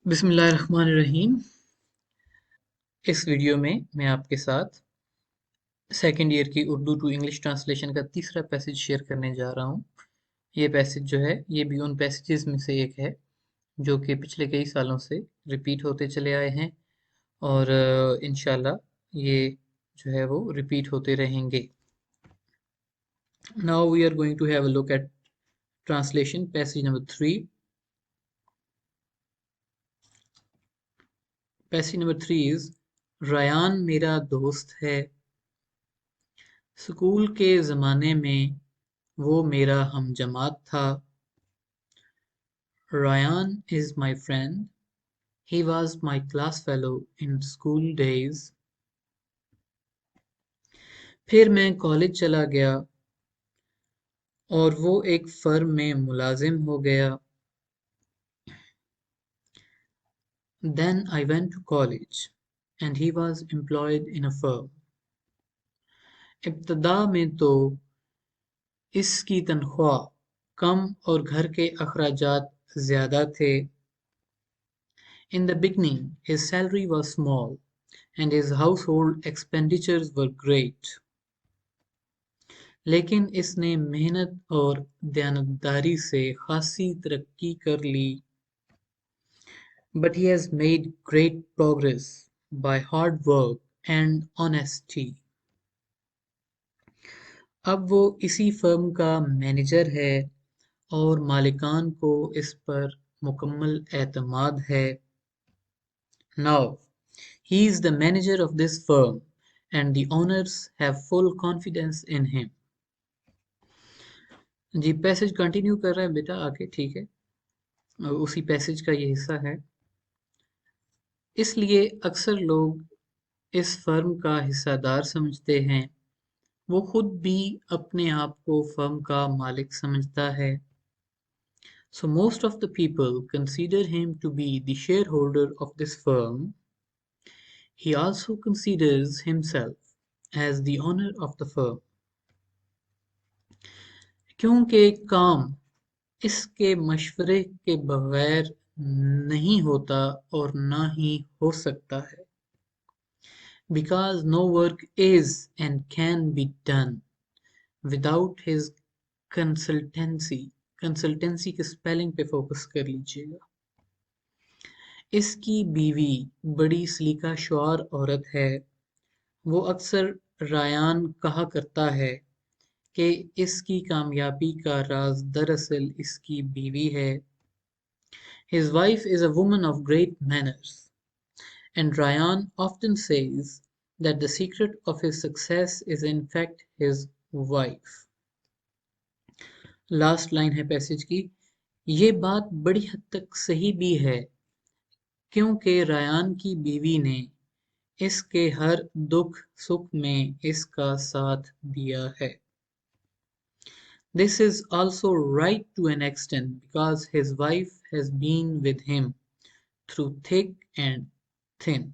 बिस्मिल्लाहिर्रहमानिर्रहीम। इस वीडियो में मैं आपके साथ सेकेंड ईयर की उर्दू टू इंग्लिश ट्रांसलेशन का तीसरा पैसेज शेयर करने जा रहा हूँ। ये पैसेज जो है ये भी उन पैसेजेस में से एक है जो कि पिछले कई सालों से रिपीट होते चले आए हैं और इंशाल्लाह ये जो है वो रिपीट होते रहेंगे। Now we are going to have a look at translation passage number 3। Passage number 3 is Ryan मेरा दोस्त है। स्कूल के ज़माने में वो मेरा हम जमात था। Rayan is my friend. He was my class fellow in school days. फिर मैं कॉलेज चला गया और वो एक फर्म में मुलाजिम हो गया। Then I went to college and he was employed in a firm. इब्तदा में तो इसकी तनख्वाह कम और घर के अखराजात ज़्यादा थे। In the beginning, his salary was small and his household expenditures were great. लेकिन इसने मेहनत और दयानतदारी से खासी तरक्की कर ली। But he has made great progress by hard work and honesty. अब वो इसी फर्म का मैनेजर है और मालिकान को इस पर मुकम्मल एतमाद है। Now, he is the manager of this firm and the owners have full confidence in him. जी पैसेज कंटिन्यू कर रहे हैं बेटा आगे, ठीक है, उसी पैसेज का ये हिस्सा है। इसलिए अक्सर लोग इस फर्म का हिस्सेदार समझते हैं। वो खुद भी अपने आप को फर्म का मालिक समझता है। So most of the people consider him to be the shareholder of this firm. He also considers himself as the owner of the firm. क्योंकि काम इसके मशवरे के बगैर नहीं होता और ना ही हो सकता है। Because no work is and can be done without his consultancy. Consultancy के स्पेलिंग पे फोकस कर लीजिएगा। इसकी बीवी बड़ी सलीका शुआर औरत है। वो अक्सर रायान कहा करता है कि इसकी कामयाबी का राज दरअसल इसकी बीवी है। His wife is a woman of great manners, and Ryan often says that the secret of his success is in fact his wife. Last line है पैसेज की। ये बात बड़ी हद तक सही भी है क्योंकि रायान की बीवी ने इसके हर दुख सुख में इसका साथ दिया है। This is also right to an extent because his wife has been with him through thick and thin.